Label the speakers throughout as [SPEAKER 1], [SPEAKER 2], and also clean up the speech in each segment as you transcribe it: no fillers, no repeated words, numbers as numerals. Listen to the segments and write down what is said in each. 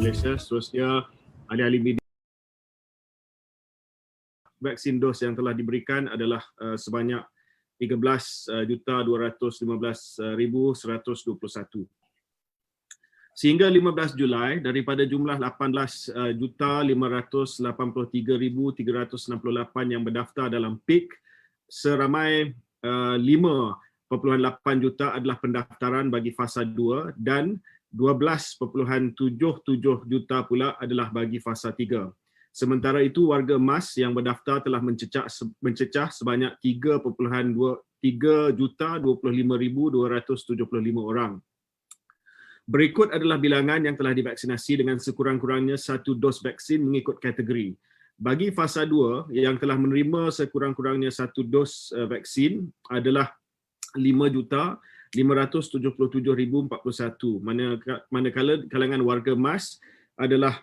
[SPEAKER 1] Malaysia. Seterusnya, ahli-ahli media, vaksin dos yang telah diberikan adalah sebanyak 13,215,121. Sehingga 15 Julai, daripada jumlah 18,583,368 yang berdaftar dalam PIK, seramai 5.8 juta adalah pendaftaran bagi fasa 2 dan 12.77 juta pula adalah bagi fasa 3. Sementara itu, warga emas yang berdaftar telah mencecah sebanyak 3.25,275,275 orang. Berikut adalah bilangan yang telah divaksinasi dengan sekurang-kurangnya 1 dos vaksin mengikut kategori. Bagi fasa 2 yang telah menerima sekurang-kurangnya 1 dos vaksin adalah 5,577,041, manakala kalangan warga emas adalah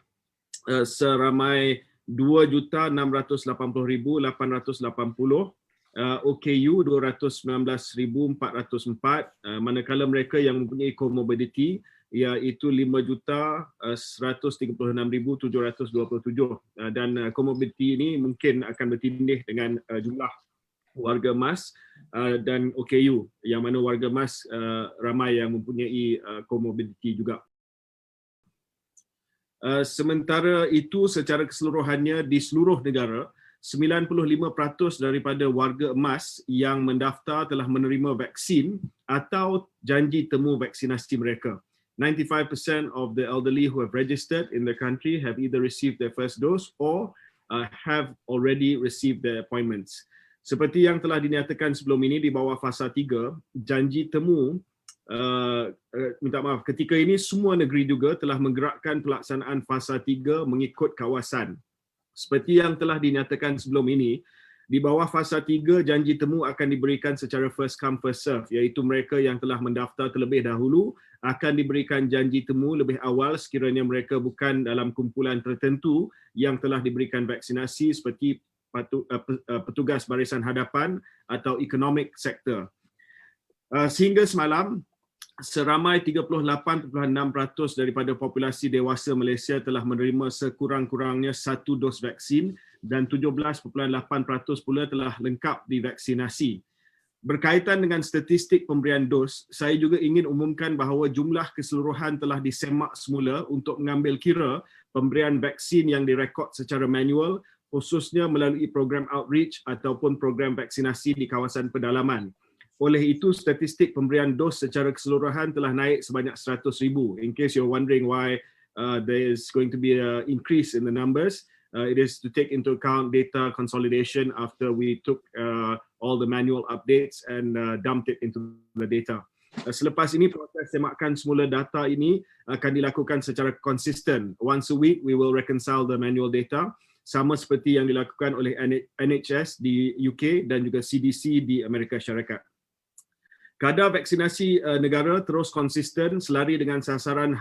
[SPEAKER 1] seramai 2,680,880, OKU 219,404, manakala mereka yang mempunyai komorbiditi iaitu 5,136,727, dan komorbiditi ini mungkin akan bertindih dengan jumlah warga emas dan OKU, yang mana warga emas ramai yang mempunyai komorbiditi juga. Sementara itu, secara keseluruhannya di seluruh negara, 95% daripada warga emas yang mendaftar telah menerima vaksin atau janji temu vaksinasi mereka. 95% of the elderly who have registered in the country have either received their first dose or have already received their appointments. Seperti yang telah dinyatakan sebelum ini di bawah fasa 3, janji temu ketika ini semua negeri juga telah menggerakkan pelaksanaan fasa 3 mengikut kawasan. Seperti yang telah dinyatakan sebelum ini, di bawah fasa 3 janji temu akan diberikan secara first come first serve, iaitu mereka yang telah mendaftar terlebih dahulu akan diberikan janji temu lebih awal sekiranya mereka bukan dalam kumpulan tertentu yang telah diberikan vaksinasi seperti petugas barisan hadapan atau economic sector. Sehingga semalam, seramai 38.6% daripada populasi dewasa Malaysia telah menerima sekurang-kurangnya 1 dos vaksin dan 17.8% pula telah lengkap divaksinasi. Berkaitan dengan statistik pemberian dos, saya juga ingin umumkan bahawa jumlah keseluruhan telah disemak semula untuk mengambil kira pemberian vaksin yang direkod secara manual, khususnya melalui program outreach ataupun program vaksinasi di kawasan pedalaman. Oleh itu, statistik pemberian dos secara keseluruhan telah naik sebanyak 100,000. In case you're wondering why there is going to be an increase in the numbers, it is to take into account data consolidation after we took all the manual updates and dumped it into the data. Selepas ini, proses semakan semula data ini akan dilakukan secara konsisten. Once a week, we will reconcile the manual data, sama seperti yang dilakukan oleh NHS di UK dan juga CDC di Amerika Syarikat. Kadar vaksinasi negara terus konsisten selari dengan sasaran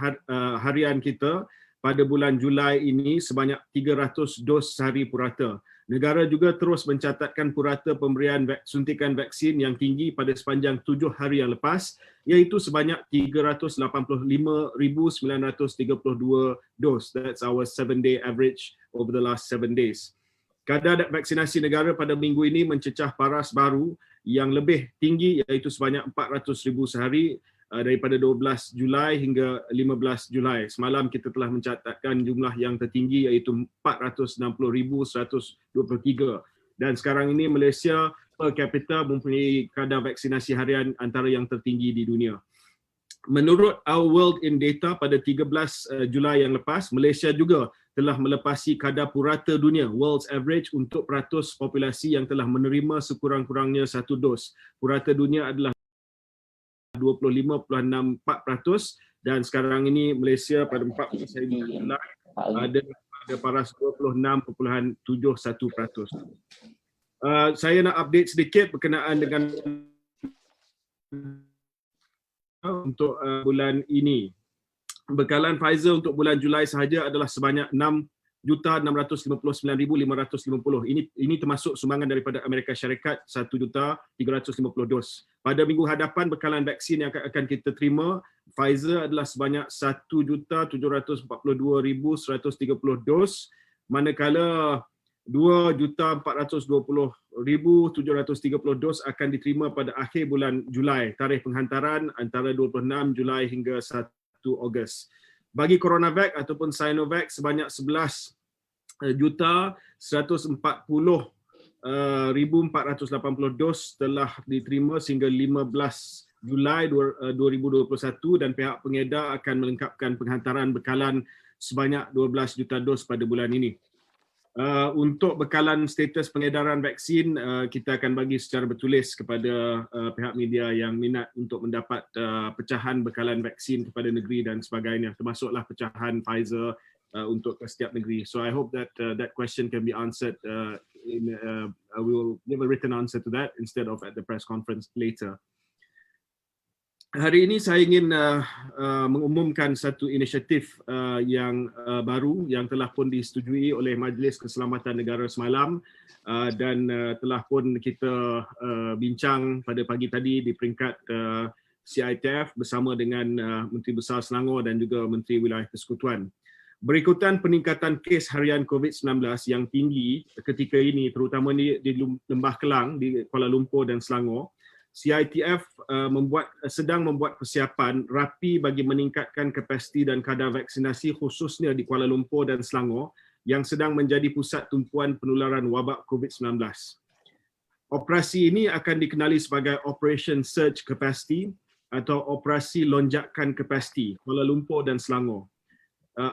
[SPEAKER 1] harian kita pada bulan Julai ini sebanyak 300 dos sehari purata. Negara juga terus mencatatkan purata pemberian suntikan vaksin yang tinggi pada sepanjang 7 hari yang lepas, iaitu sebanyak 385,932 dos. That's our 7-day average over the last 7 days. Kadar vaksinasi negara pada minggu ini mencecah paras baru yang lebih tinggi, iaitu sebanyak 400,000 sehari daripada 12 Julai hingga 15 Julai. Semalam kita telah mencatatkan jumlah yang tertinggi, iaitu 460,123. Dan sekarang ini Malaysia per capita mempunyai kadar vaksinasi harian antara yang tertinggi di dunia. Menurut Our World in Data pada 13 Julai yang lepas, Malaysia juga telah melepasi kadar purata dunia, world's average, untuk peratus populasi yang telah menerima sekurang-kurangnya 1 dos. Purata dunia adalah 25.64% dan sekarang ini Malaysia pada 14 hari Julai ada paras 26.71%. Saya nak update sedikit berkenaan dengan untuk bulan ini. Bekalan Pfizer untuk bulan Julai sahaja adalah sebanyak 6,659,550. Ini termasuk sumbangan daripada Amerika Syarikat 1,350,000 dos. Pada minggu hadapan, bekalan vaksin yang akan kita terima Pfizer adalah sebanyak 1,742,130 dos, manakala 2,420,730 dos akan diterima pada akhir bulan Julai. Tarikh penghantaran antara 26 Julai hingga 1 Ogos. Bagi CoronaVac ataupun Sinovac sebanyak 11,140,480 dos telah diterima sehingga 15 Julai 2021 dan pihak pengedar akan melengkapkan penghantaran bekalan sebanyak 12 juta dos pada bulan ini. Untuk bekalan status pengedaran vaksin, kita akan bagi secara bertulis kepada pihak media yang minat untuk mendapat pecahan bekalan vaksin kepada negeri dan sebagainya, termasuklah pecahan Pfizer untuk setiap negeri. So I hope that that question can be answered. We will give a written answer to that instead of at the press conference later. Hari ini saya ingin mengumumkan satu inisiatif yang baru yang telah pun disetujui oleh Majlis Keselamatan Negara semalam dan telah pun kita bincang pada pagi tadi di peringkat CITF bersama dengan Menteri Besar Selangor dan juga Menteri Wilayah Persekutuan. Berikutan peningkatan kes harian COVID-19 yang tinggi ketika ini, terutama di Lembah Kelang, di Kuala Lumpur dan Selangor, CITF sedang membuat persiapan rapi bagi meningkatkan kapasiti dan kadar vaksinasi khususnya di Kuala Lumpur dan Selangor yang sedang menjadi pusat tumpuan penularan wabak COVID-19. Operasi ini akan dikenali sebagai Operation Surge Capacity atau Operasi Lonjakan Kapasiti Kuala Lumpur dan Selangor.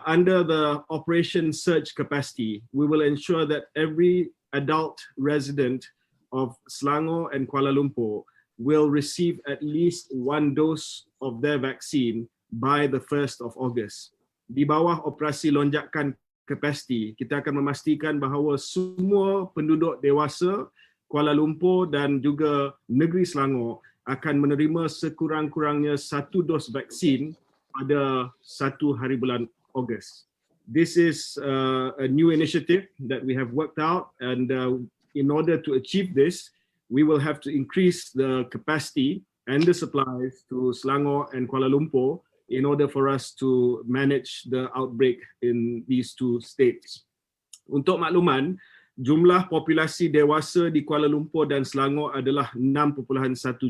[SPEAKER 1] Under the Operation Surge Capacity, we will ensure that every adult resident of Selangor and Kuala Lumpur will receive at least one dose of their vaccine by the 1st of August. Di bawah operasi lonjakan kapasiti, kita akan memastikan bahawa semua penduduk dewasa Kuala Lumpur dan juga negeri Selangor akan menerima sekurang-kurangnya 1 dos vaksin pada 1 hari bulan Ogos. This is a new initiative that we have worked out, and in order to achieve this, we will have to increase the capacity and the supplies to Selangor and Kuala Lumpur in order for us to manage the outbreak in these two states. Untuk makluman, jumlah populasi dewasa di Kuala Lumpur dan Selangor adalah 6.1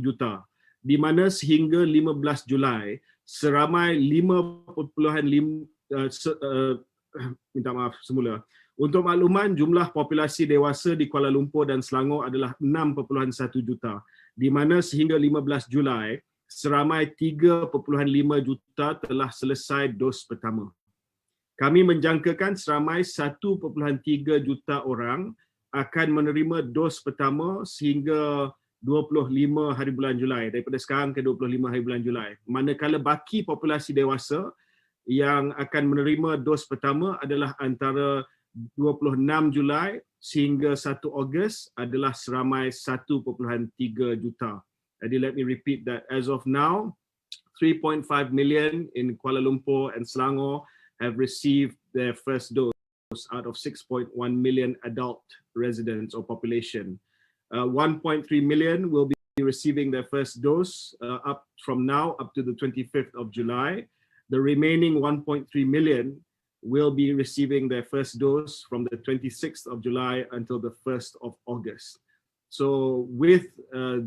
[SPEAKER 1] juta, di mana sehingga 15 Julai seramai 5.5 minta maaf semula. Untuk makluman, jumlah populasi dewasa di Kuala Lumpur dan Selangor adalah 6.1 juta, di mana sehingga 15 Julai, seramai 3.5 juta telah selesai dos pertama. Kami menjangkakan seramai 1.3 juta orang akan menerima dos pertama sehingga 25 hari bulan Julai, daripada sekarang ke 25 hari bulan Julai. Manakala baki populasi dewasa yang akan menerima dos pertama adalah antara 26 Julai sehingga 1 Ogos adalah seramai 1.3 juta. Jadi let me repeat that. As of now, 3.5 million in Kuala Lumpur and Selangor have received their first dose out of 6.1 million adult residents or population. 1.3 million will be receiving their first dose up from now up to the 25th of July. The remaining 1.3 million will be receiving their first dose from the 26th of July until the 1st of August. So with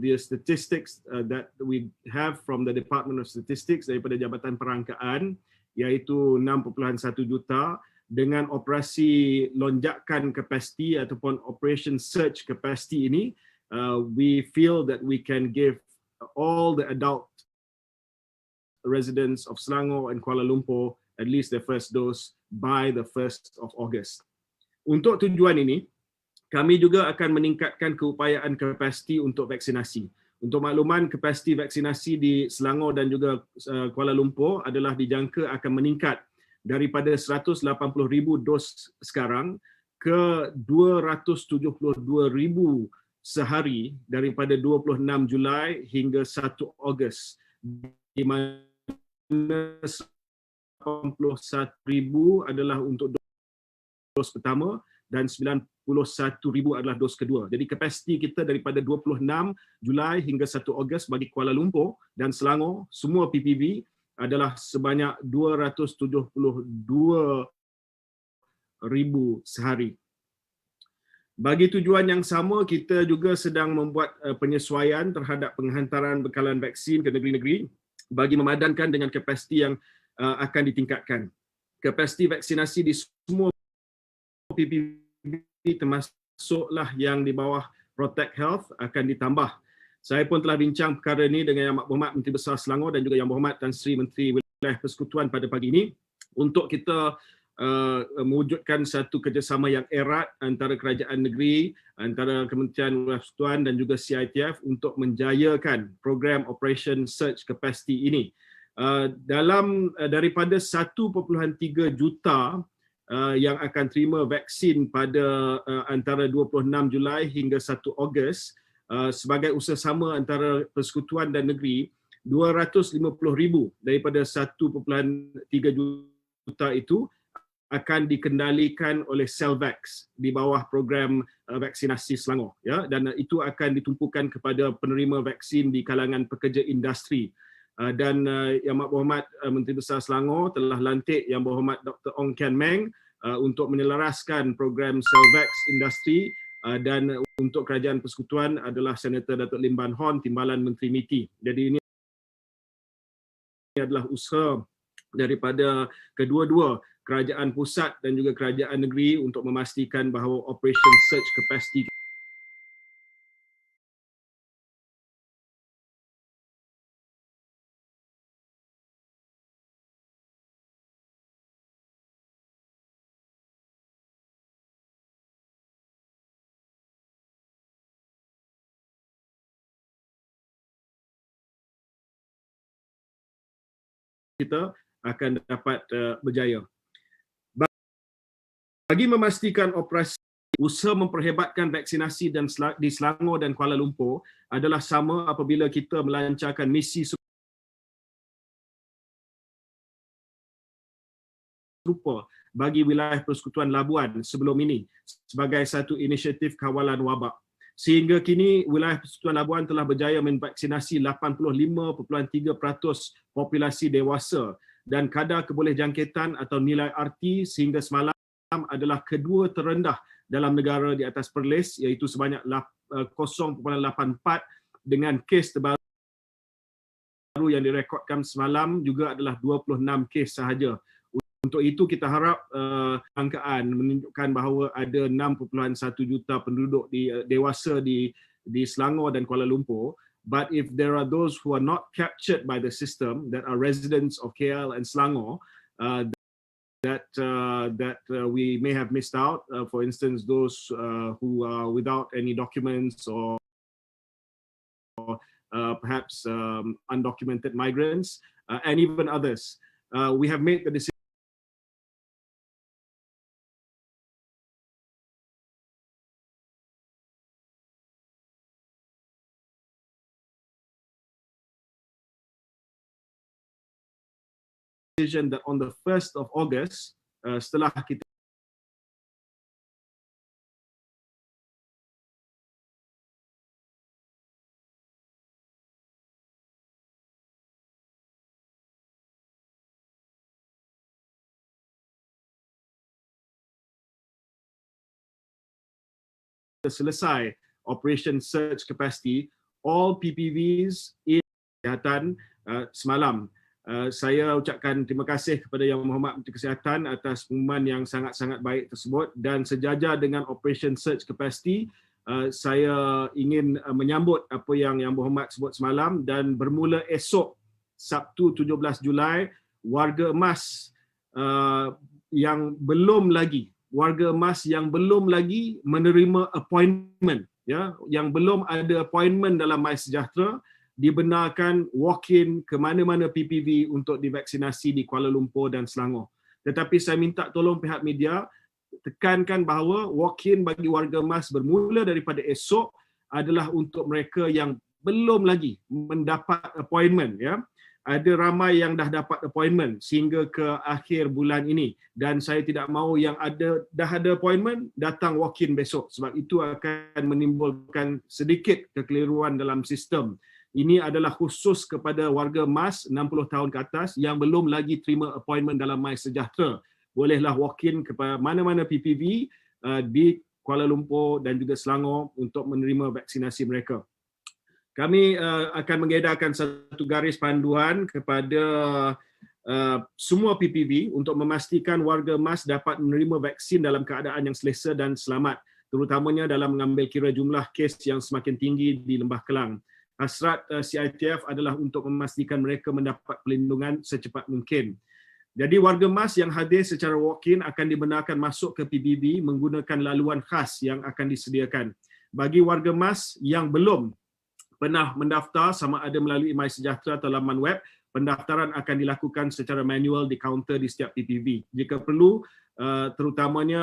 [SPEAKER 1] the statistics that we have from the Department of Statistics daripada Jabatan Perangkaan, iaitu 6.1 juta, dengan operasi lonjakan kapasiti ataupun Operation Surge Capacity ini, we feel that we can give all the adult residents of Selangor and Kuala Lumpur at least their first dose by the 1st of August. Untuk tujuan ini, kami juga akan meningkatkan keupayaan kapasiti untuk vaksinasi. Untuk makluman, kapasiti vaksinasi di Selangor dan juga Kuala Lumpur adalah dijangka akan meningkat daripada 180,000 dos sekarang ke 272,000 sehari daripada 26 Julai hingga 1 Ogos, di mana 81,000 adalah untuk dos pertama dan 91,000 adalah dos kedua. Jadi kapasiti kita daripada 26 Julai hingga 1 Ogos bagi Kuala Lumpur dan Selangor, semua PPV adalah sebanyak 272,000 sehari. Bagi tujuan yang sama, kita juga sedang membuat penyesuaian terhadap penghantaran bekalan vaksin ke negeri-negeri bagi memadankan dengan kapasiti yang akan ditingkatkan. Kapasiti vaksinasi di semua PPV termasuklah yang di bawah Protect Health akan ditambah. Saya pun telah bincang perkara ini dengan Yang Berhormat Menteri Besar Selangor dan juga Yang Berhormat Tan Sri Menteri Wilayah Persekutuan pada pagi ini untuk kita mewujudkan satu kerjasama yang erat antara kerajaan negeri, antara Kementerian Wilayah Persekutuan dan juga CITF untuk menjayakan program Operation Surge Capacity ini. Daripada 1.3 juta yang akan terima vaksin pada antara 26 Julai hingga 1 Ogos, sebagai usaha sama antara persekutuan dan negeri, 250,000 daripada 1.3 juta itu akan dikendalikan oleh Selvax di bawah program vaksinasi Selangor, ya, dan itu akan ditumpukan kepada penerima vaksin di kalangan pekerja industri. Dan Yang Berhormat Menteri Besar Selangor telah lantik Yang Berhormat Dr. Ong Kian Meng untuk menyelaraskan program Selvax industri, dan untuk Kerajaan Persekutuan adalah Senator Datuk Lim Ban Hon, Timbalan Menteri MITI. Jadi ini adalah usaha daripada kedua-dua kerajaan pusat dan juga kerajaan negeri untuk memastikan bahawa Operation Surge Capacity kita akan dapat berjaya. Bagi memastikan operasi usaha memperhebatkan vaksinasi di Selangor dan Kuala Lumpur adalah sama apabila kita melancarkan misi serupa bagi wilayah Persekutuan Labuan sebelum ini sebagai satu inisiatif kawalan wabak. Sehingga kini wilayah Persekutuan Labuan telah berjaya memvaksinasi 85.3% populasi dewasa dan kadar kebolehjangkitan atau nilai RT sehingga semalam adalah kedua terendah dalam negara di atas Perlis, iaitu sebanyak 0.84 dengan kes terbaru yang direkodkan semalam juga adalah 26 kes sahaja. Untuk itu kita harap angkaan menunjukkan bahawa ada 6.1 juta penduduk dewasa di Selangor dan Kuala Lumpur. But if there are those who are not captured by the system that are residents of KL and Selangor, that we may have missed out. For instance, those who are without any documents or perhaps undocumented migrants, and even others. We have made the decision that on the 1st of August, setelah kita selesai Operation Surge Capacity, all PPVs in kesihatan semalam. Saya ucapkan terima kasih kepada Yang Berhormat Menteri Kesihatan atas pengumuman yang sangat-sangat baik tersebut, dan sejajar dengan Operation Surge Capacity, saya ingin menyambut apa yang Yang Berhormat sebut semalam, dan bermula esok Sabtu 17 Julai, warga emas yang belum lagi menerima appointment, ya, yang belum ada appointment dalam MySejahtera, dibenarkan walk-in ke mana-mana PPV untuk divaksinasi di Kuala Lumpur dan Selangor. Tetapi saya minta tolong pihak media tekankan bahawa walk-in bagi warga emas bermula daripada esok adalah untuk mereka yang belum lagi mendapat appointment, ya. Ada ramai yang dah dapat appointment sehingga ke akhir bulan ini, dan saya tidak mahu yang dah ada appointment datang walk-in besok, sebab itu akan menimbulkan sedikit kekeliruan dalam sistem Ini adalah khusus kepada warga emas 60 tahun ke atas yang belum lagi terima appointment dalam MySejahtera. Bolehlah walk-in kepada mana-mana PPV di Kuala Lumpur dan juga Selangor untuk menerima vaksinasi mereka. Kami akan mengedarkan satu garis panduan kepada semua PPV untuk memastikan warga emas dapat menerima vaksin dalam keadaan yang selesa dan selamat, terutamanya dalam mengambil kira jumlah kes yang semakin tinggi di Lembah Kelang. Hasrat CITF adalah untuk memastikan mereka mendapat perlindungan secepat mungkin. Jadi warga emas yang hadir secara walk-in akan dibenarkan masuk ke PBB menggunakan laluan khas yang akan disediakan. Bagi warga emas yang belum pernah mendaftar sama ada melalui MySejahtera atau laman web, pendaftaran akan dilakukan secara manual di kaunter di setiap PPB. Jika perlu, terutamanya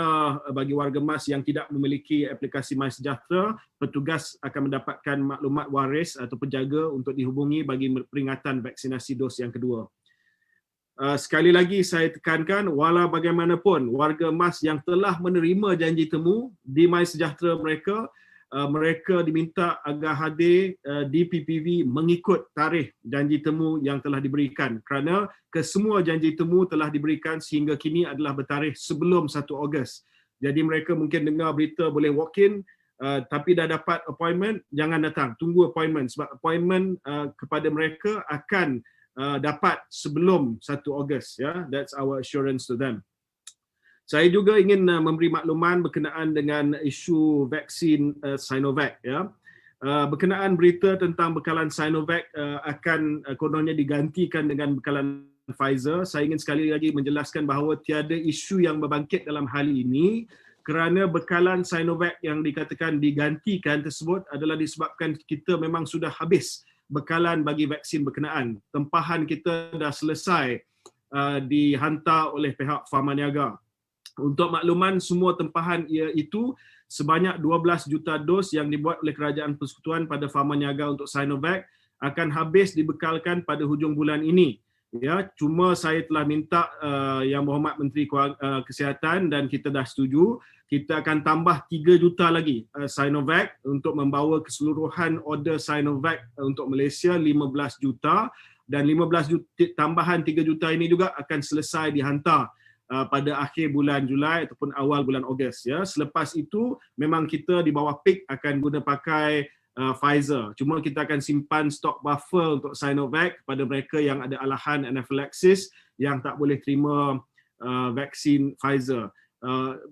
[SPEAKER 1] bagi warga emas yang tidak memiliki aplikasi MySejahtera, petugas akan mendapatkan maklumat waris atau penjaga untuk dihubungi bagi peringatan vaksinasi dos yang kedua. Sekali lagi saya tekankan, walau bagaimanapun warga emas yang telah menerima janji temu di MySejahtera mereka diminta agar hadir di PPV mengikut tarikh janji temu yang telah diberikan, kerana kesemua janji temu telah diberikan sehingga kini adalah bertarikh sebelum 1 Ogos. Jadi mereka mungkin dengar berita boleh walk-in, tapi dah dapat appointment, jangan datang, tunggu appointment, sebab appointment kepada mereka akan dapat sebelum 1 Ogos. That's our assurance to them. Saya juga ingin memberi makluman berkenaan dengan isu vaksin Sinovac. Berkenaan berita tentang bekalan Sinovac akan kononnya digantikan dengan bekalan Pfizer. Saya ingin sekali lagi menjelaskan bahawa tiada isu yang berbangkit dalam hal ini, kerana bekalan Sinovac yang dikatakan digantikan tersebut adalah disebabkan kita memang sudah habis bekalan bagi vaksin berkenaan. Tempahan kita dah selesai dihantar oleh pihak Pharmaniaga. Untuk makluman, semua tempahan itu sebanyak 12 juta dos yang dibuat oleh Kerajaan Persekutuan pada Pharmaniaga untuk Sinovac akan habis dibekalkan pada hujung bulan ini. Cuma saya telah minta Yang Berhormat Menteri Kesihatan dan kita dah setuju, kita akan tambah 3 juta lagi Sinovac untuk membawa keseluruhan order Sinovac untuk Malaysia 15 juta, dan 15 juta tambahan 3 juta ini juga akan selesai dihantar pada akhir bulan Julai ataupun awal bulan Ogos. Selepas itu memang kita di bawah peak akan guna pakai Pfizer. Cuma kita akan simpan stok buffer untuk Sinovac kepada mereka yang ada alahan anaphylaxis yang tak boleh terima vaksin Pfizer.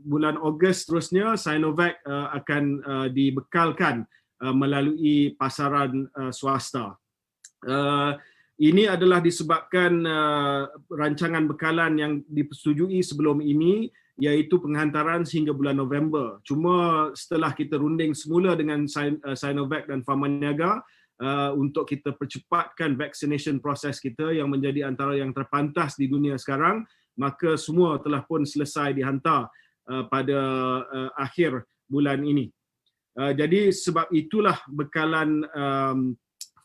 [SPEAKER 1] Bulan Ogos terusnya Sinovac akan dibekalkan melalui pasaran swasta. Ini adalah disebabkan rancangan bekalan yang dipersetujui sebelum ini, iaitu penghantaran sehingga bulan November. Cuma setelah kita runding semula dengan Sinovac dan Pharmaniaga untuk kita percepatkan vaccination proses kita yang menjadi antara yang terpantas di dunia sekarang, maka semua telah pun selesai dihantar pada akhir bulan ini. Jadi sebab itulah bekalan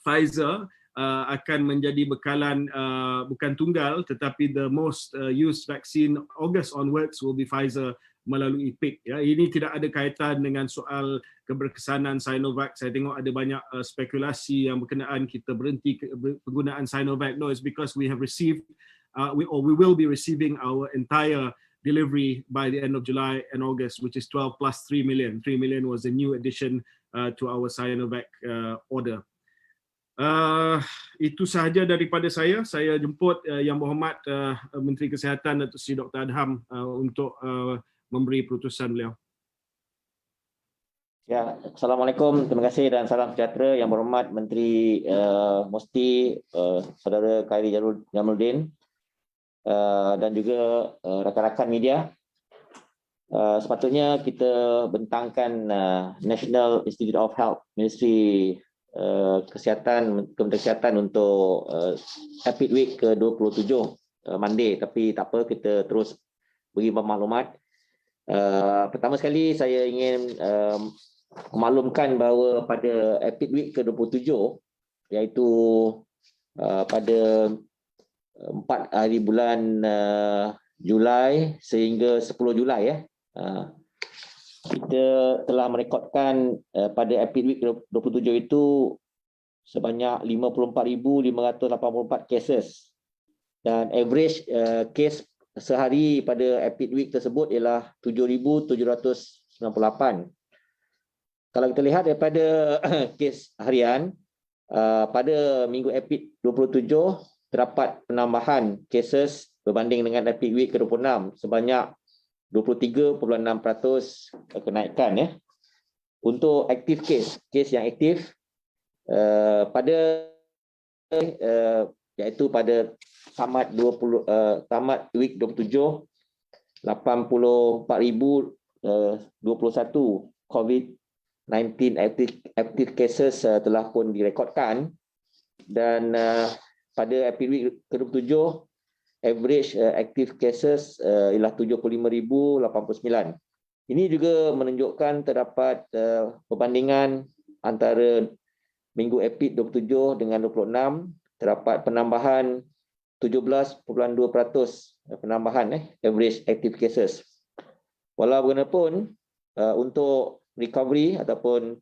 [SPEAKER 1] Pfizer akan menjadi bekalan bukan tunggal, tetapi the most used vaccine August onwards will be Pfizer melalui PIK. Ini tidak ada kaitan dengan soal keberkesanan Sinovac. Saya tengok ada banyak spekulasi yang berkenaan kita berhenti penggunaan Sinovac. No, it's because we have received we will be receiving our entire delivery by the end of July and August, which is 12 plus 3 million. 3 million was a new addition to our Sinovac order. Itu sahaja daripada saya. Saya jemput Yang Berhormat Menteri Kesihatan Datuk Seri Dr. Adham untuk memberi perutusan beliau.
[SPEAKER 2] Ya, Assalamualaikum, terima kasih dan salam sejahtera Yang Berhormat Menteri Musti Saudara凯里Jamaluddin dan juga rakan-rakan media. Sepatutnya kita bentangkan National Institute of Health, Ministry Kementerian Kesihatan untuk Rapid Week ke-27 Monday, tapi tak apa, kita terus beri maklumat. Pertama sekali saya ingin memaklumkan bahawa pada Rapid Week ke-27, iaitu pada 4 hari bulan Julai sehingga 10 Julai kita telah merekodkan pada Rapid Week 27 itu sebanyak 54,584 cases. Dan average case sehari pada Epic Week tersebut ialah 7,798. Kalau kita lihat daripada kes harian, pada minggu Epic 27 terdapat penambahan cases berbanding dengan Epic Week ke-26 sebanyak 23.6% kenaikan ya. Untuk aktif kes yang aktif pada iaitu pada tamat week 27 84,021 COVID-19 active cases telah pun direkodkan, dan pada Epic Week ke-27 average active cases ialah 75,089. Ini juga menunjukkan terdapat perbandingan antara minggu Epic 27 dengan 26, terdapat penambahan 17.2% penambahan average active cases. Walau bagaimanapun, untuk recovery ataupun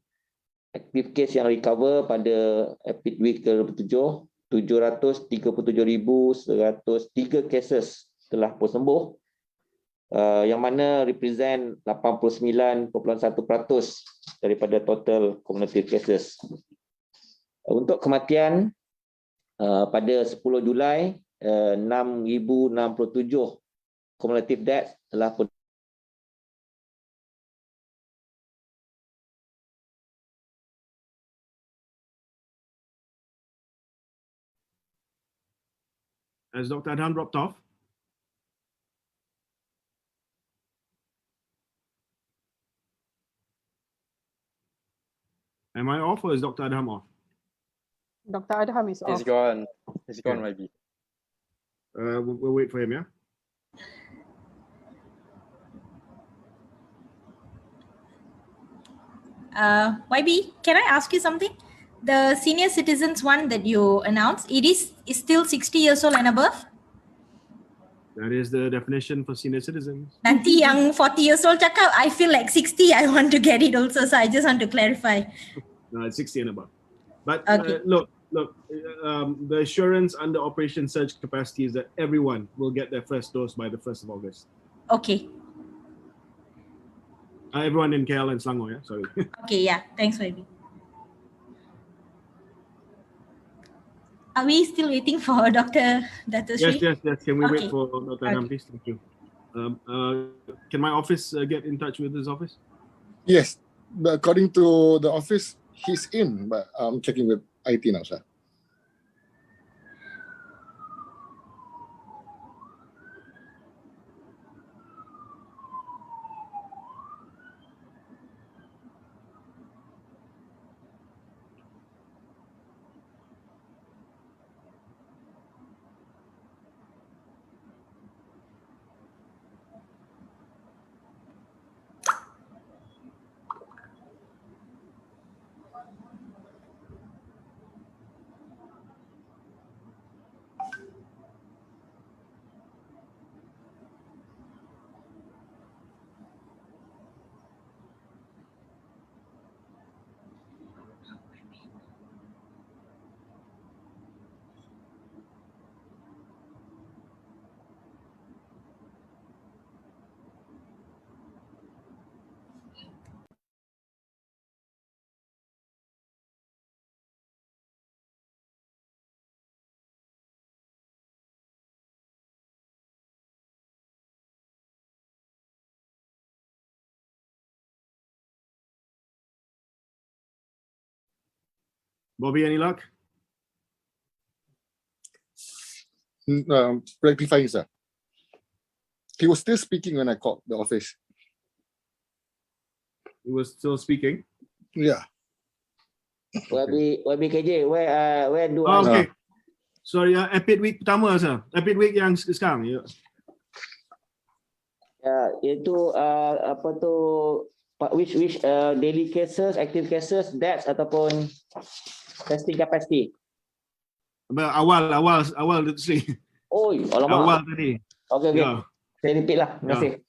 [SPEAKER 2] active case yang recover pada Epic Week ke-27, 737,103 cases telah pun sembuh, yang mana represent 89.1% daripada total cumulative cases. Untuk kematian, pada 10 Julai 6,067 cumulative deaths telah pun
[SPEAKER 1] Has Dr. Adham dropped off? Am I off or is Dr. Adham off?
[SPEAKER 3] Dr. Adham is off.
[SPEAKER 4] He's gone. He's gone, maybe.
[SPEAKER 1] We'll wait for him, yeah?
[SPEAKER 5] YB, can I ask you something? The senior citizens one that you announced, it is still 60 years old and above?
[SPEAKER 1] That is the definition for senior citizens.
[SPEAKER 5] Nanti yang 40 years old cakap, I feel like 60, I want to get it also, so I just want to clarify.
[SPEAKER 1] No, it's 60 and above. But
[SPEAKER 5] Okay.
[SPEAKER 1] look, the assurance under Operation Surge Capacity is that everyone will get their first dose by the 1st of August.
[SPEAKER 5] Okay.
[SPEAKER 1] Everyone in KL and Selangor, yeah? Sorry.
[SPEAKER 5] Okay, yeah. Thanks, YB. Are we still waiting for Dr. Sri?
[SPEAKER 1] Yes. Can we
[SPEAKER 5] Okay.
[SPEAKER 1] wait for Dr. Adham, please? Thank you. Can my office get in touch with his office?
[SPEAKER 6] Yes, but according to the office, he's in, but I'm checking with IT now, sir.
[SPEAKER 1] Bobby, any luck?
[SPEAKER 6] Rectifying, sir. He was still speaking when I called the office.
[SPEAKER 1] He was still speaking.
[SPEAKER 6] Yeah.
[SPEAKER 2] YBKJ, where do
[SPEAKER 1] Oh,
[SPEAKER 2] I...
[SPEAKER 1] okay. Sorry, Epic Week pertama, sir. Epic Week yang sekarang. Ya.
[SPEAKER 2] Itu apa tu, which daily cases, active cases, deaths ataupun testing capacity?
[SPEAKER 1] Awal Sri.
[SPEAKER 2] Oh, alamak.
[SPEAKER 1] Awal tadi.
[SPEAKER 2] Okay.
[SPEAKER 1] Ya.
[SPEAKER 2] Saya repeat lah. Terima kasih.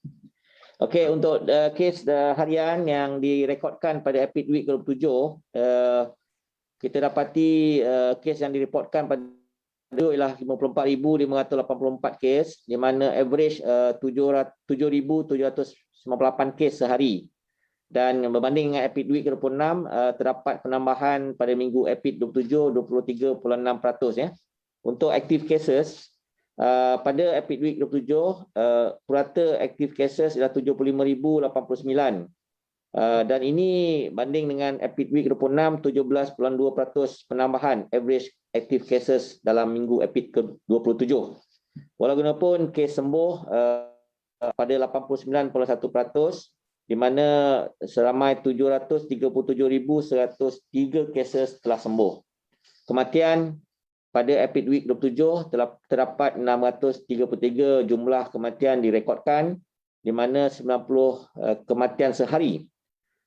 [SPEAKER 2] Okey, untuk kes harian yang direkodkan pada Epic Week ke-27, kita dapati kes yang direportkan pada ialah 54,584 kes, di mana average 7,758 kes sehari. Dan berbanding dengan Epic Week ke-26, terdapat penambahan pada minggu Epic 27 23.6% ya. Untuk active cases, pada Epic Week 27, purata active cases ialah 75,089. Dan ini banding dengan Epic Week 26, 17.2% penambahan average active cases dalam minggu Epic ke-27. Walaupun kes sembuh pada 89.1%, di mana seramai 737,103 cases telah sembuh. Kematian pada Epic Week 27 telah terdapat 633 jumlah kematian direkodkan, di mana 90 kematian sehari.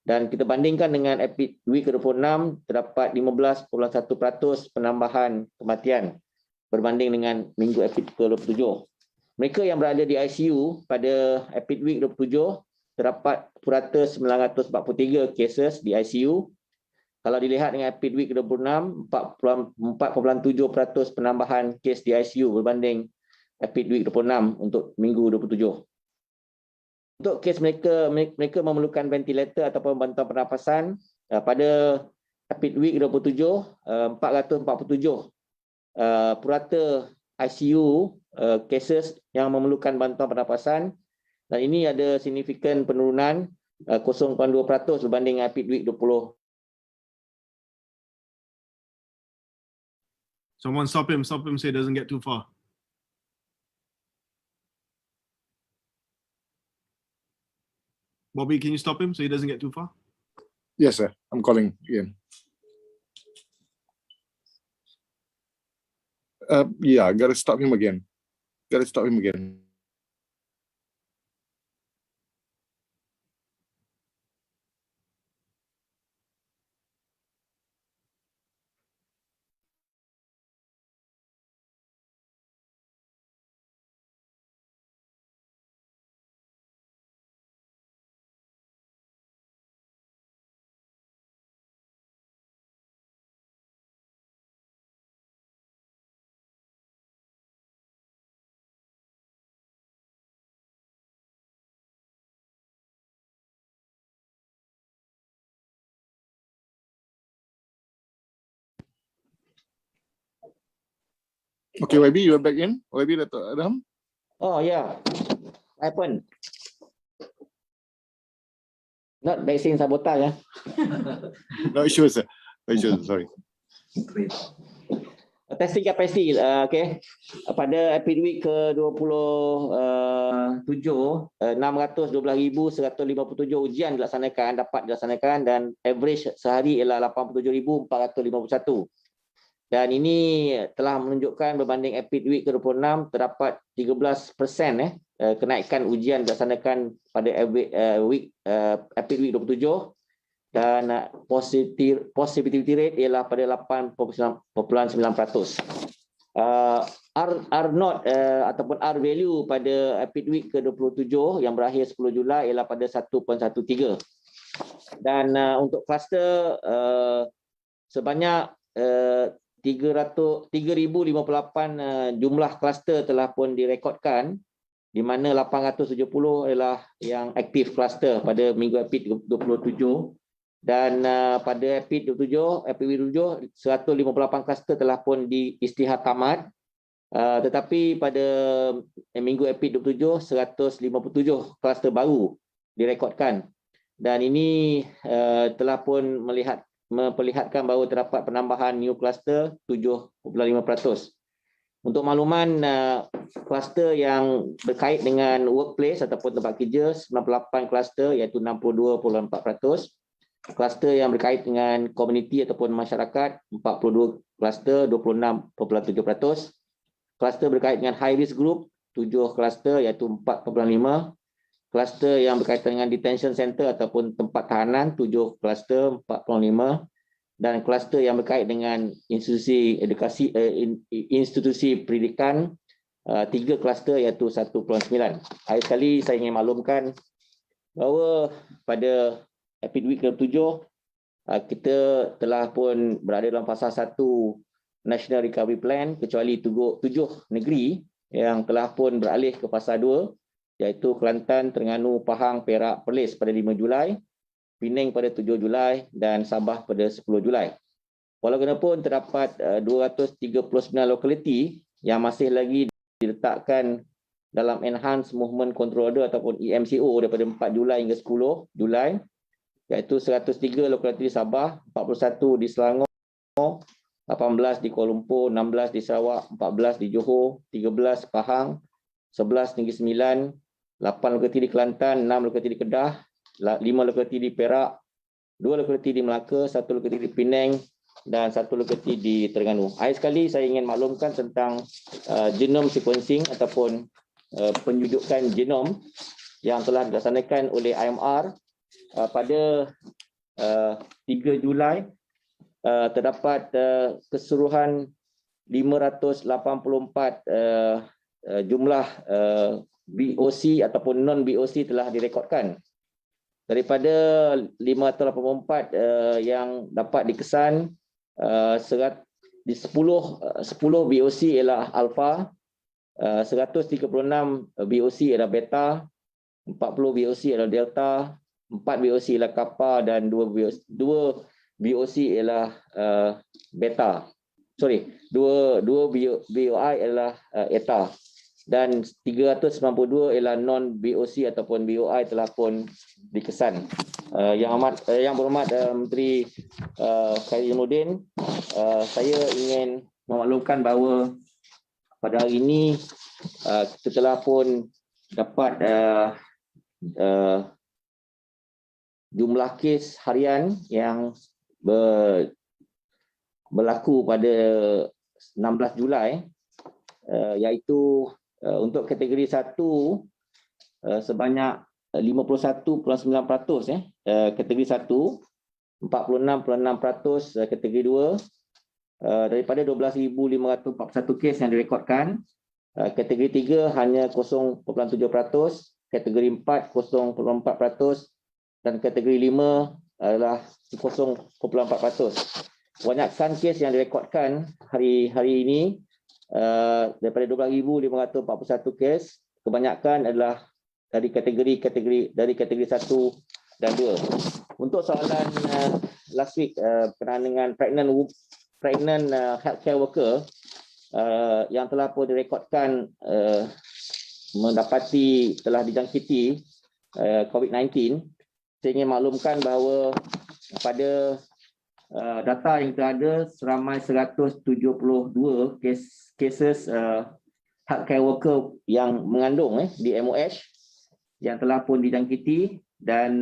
[SPEAKER 2] Dan kita bandingkan dengan Epic Week ke-26, terdapat 15.1% penambahan kematian berbanding dengan minggu Epic ke-27. Mereka yang berada di ICU pada Epic Week 27 terdapat purata 943 cases di ICU. Kalau dilihat dengan Epic Week ke-26, 4.7% penambahan kes di ICU berbanding Epic Week ke-26 untuk minggu 27. Untuk kes mereka memerlukan ventilator ataupun bantuan pernafasan, pada Epic Week 27, 447 purata ICU cases yang memerlukan bantuan pernafasan, dan ini ada signifikan penurunan 0.2% berbanding Epic Week 20.
[SPEAKER 1] Someone stop him so he doesn't get too far. Bobby, can you stop him so he doesn't get too far?
[SPEAKER 6] Yes, sir. I'm calling again. Yeah, I gotta stop him again. Okay, YB, you are back in. YB, Dato' Adam.
[SPEAKER 2] Oh yeah, what happened? Not vaccine sabotage ya.
[SPEAKER 6] No issues, sir. No issues, sorry.
[SPEAKER 2] Testing capacity, okay. Pada Epic Week ke-27, 612,157 ujian dapat dilaksanakan, dan average sehari ialah 87,451. Dan ini telah menunjukkan berbanding Epic Week ke-26 terdapat 13% kenaikan ujian dilaksanakan pada Epic Week 27, dan positivity rate ialah pada 8.9%. R0 ataupun R value pada Epic Week ke-27 yang berakhir 10 Julai ialah pada 1.13. Dan untuk kluster sebanyak 3,058 jumlah kluster telah pun direkodkan, di mana 870 adalah yang aktif kluster pada minggu Epic 27, dan pada Epic 27, Epic 27, 158 kluster telah pun diisytihar tamat, tetapi pada minggu Epic 27, 157 kluster baru direkodkan, dan ini telah pun memperlihatkan bahawa terdapat penambahan new cluster 7.5%. Untuk makluman, kluster yang berkait dengan workplace ataupun tempat kerja 98 kluster, iaitu 62.4%. Kluster yang berkait dengan komuniti ataupun masyarakat 42 kluster, 26.7%. Kluster berkait dengan high risk group 7 kluster, iaitu 4.5%. Kluster yang berkaitan dengan detention center ataupun tempat tahanan 7 kluster, 4.5%, dan kluster yang berkait dengan institusi edukasi, institusi pendidikan 3 kluster, iaitu 1.9. Akhir sekali saya ingin maklumkan bahawa pada Epic Week ke-7 kita telah pun berada dalam fasa 1 National Recovery Plan, kecuali 7 negeri yang telah pun beralih ke fasa 2, iaitu Kelantan, Terengganu, Pahang, Perak, Perlis pada 5 Julai, Pening pada 7 Julai dan Sabah pada 10 Julai. Walaupun terdapat 239 lokaliti yang masih lagi diletakkan dalam Enhanced Movement Control Order ataupun EMCO daripada 4 Julai hingga 10 Julai, iaitu 103 lokaliti di Sabah, 41 di Selangor, 18 di Kuala Lumpur, 16 di Sarawak, 14 di Johor, 13 Pahang, 11 Negeri Sembilan, 8 lokaliti di Kelantan, 6 lokaliti di Kedah, 5 lokaliti di Perak, 2 lokaliti di Melaka, 1 lokaliti di Penang dan 1 lokaliti di Terengganu. Akhir sekali saya ingin maklumkan tentang genome sequencing ataupun penjudukan genom yang telah dilaksanakan oleh IMR pada 3 Julai. Terdapat keseluruhan 584 jumlah BOC ataupun non-BOC telah direkodkan. Daripada 584 yang dapat dikesan, 10 BOC ialah alpha, 136 BOC ialah beta, 40 BOC ialah delta, 4 BOC ialah kappa dan 2 BOC ialah beta. Dua BOI ialah eta. Dan 392 ialah non-BOC ataupun BOI telah pun dikesan. Yang berhormat Menteri凯里Nurdin, saya ingin memaklumkan bahawa pada hari ini kita telah pun dapat jumlah kes harian yang berlaku pada 16 Julai, iaitu untuk kategori 1 sebanyak 51.9%, kategori 1, 46.6% kategori 2, daripada 12,541 kes yang direkodkan. Kategori 3 hanya 0.7%, kategori 4 0.4% dan kategori 5 adalah 0.4%. Kebanyakan kes yang direkodkan hari ini daripada 12,541 kes, kebanyakan adalah dari kategori 1 dan 2. Untuk soalan last week berkenaan dengan pregnant healthcare worker yang telah pun direkodkan telah dijangkiti COVID-19, saya ingin maklumkan bahawa pada data yang terada, seramai 172 cases healthcare worker yang mengandung di MOH yang telah pun dijangkiti, dan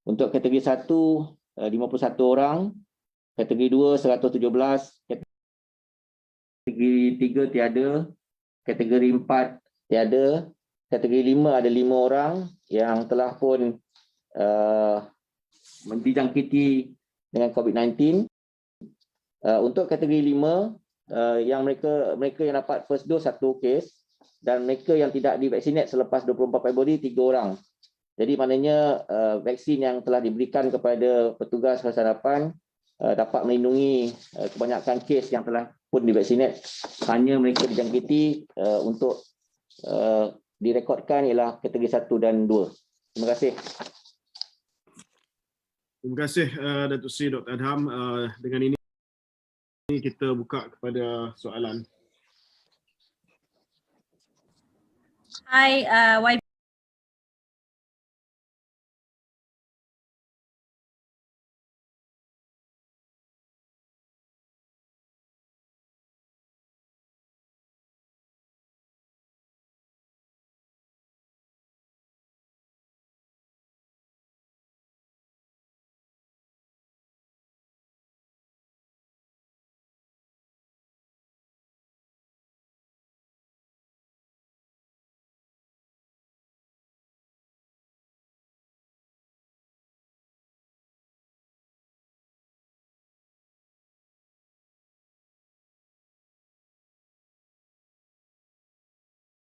[SPEAKER 2] untuk kategori 1 51 orang, kategori 2 117, kategori 3 tiada, kategori 4 tiada, kategori 5 ada 5 orang yang telah pun dijangkiti dengan COVID-19. Untuk kategori 5, yang mereka yang dapat first dose 1 kes, dan mereka yang tidak divaksinate selepas 24 Februari 3 orang. Jadi maknanya vaksin yang telah diberikan kepada petugas kesihatan dapat melindungi kebanyakan kes yang telah pun divaksinate. Hanya mereka dijangkiti untuk direkodkan ialah kategori 1 dan 2. Terima kasih.
[SPEAKER 1] Terima kasih Datuk Seri Dr. Adham. Dengan ini kita buka kepada soalan.
[SPEAKER 5] Hi, YB.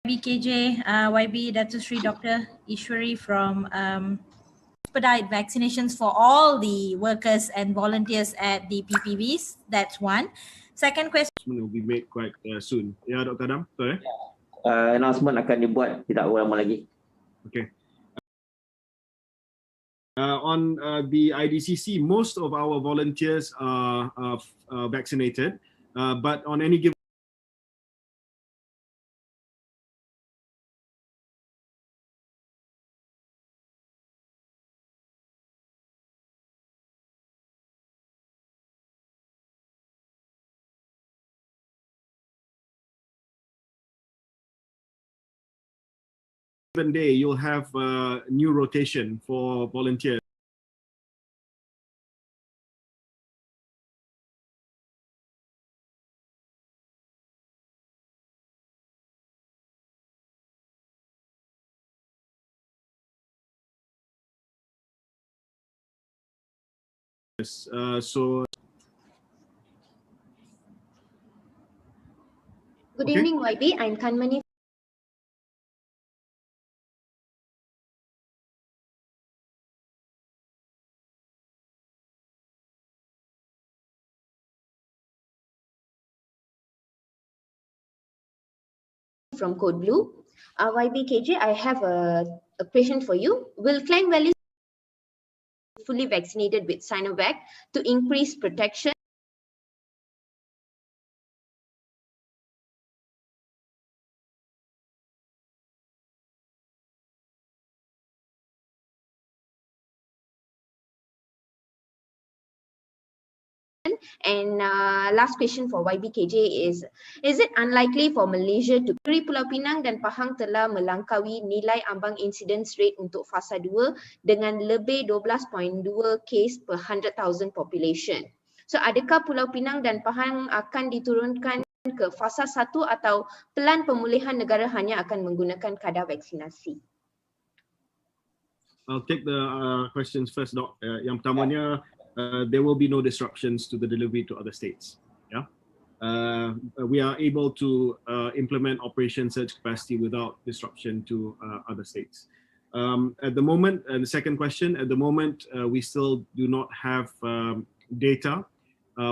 [SPEAKER 5] BKJ, YB, Datuk Sri Dr. Ishwari from expedite vaccinations for all the workers and volunteers at the PPVs? That's one. Second question.
[SPEAKER 1] Will be made quite soon. Ya, Dr. Adam, betul
[SPEAKER 2] Announcement akan dibuat tidak lama lagi.
[SPEAKER 1] Okay. On the IDCC, most of our volunteers are vaccinated, but on any given day, you'll have new rotation for volunteers. So
[SPEAKER 7] Good
[SPEAKER 1] Okay.
[SPEAKER 7] evening, YB. I'm Kanmani from Code Blue. YB KJ, I have a question for you. Will Klang Valley fully vaccinated with Sinovac to increase protection? And last question for YBKJ is it unlikely for Malaysia to Negeri Pulau Pinang dan Pahang telah melangkaui nilai ambang incidence rate untuk fasa 2 dengan lebih 12.2 kes per 100,000 population. So adakah Pulau Pinang dan Pahang akan diturunkan ke fasa 1 atau pelan pemulihan negara hanya akan menggunakan kadar vaksinasi?
[SPEAKER 1] I'll take the questions first, Doc. Yang pertamanya, there will be no disruptions to the delivery to other states. Yeah, we are able to implement Operation Surge Capacity without disruption to other states. At the moment, the second question, at the moment, we still do not have data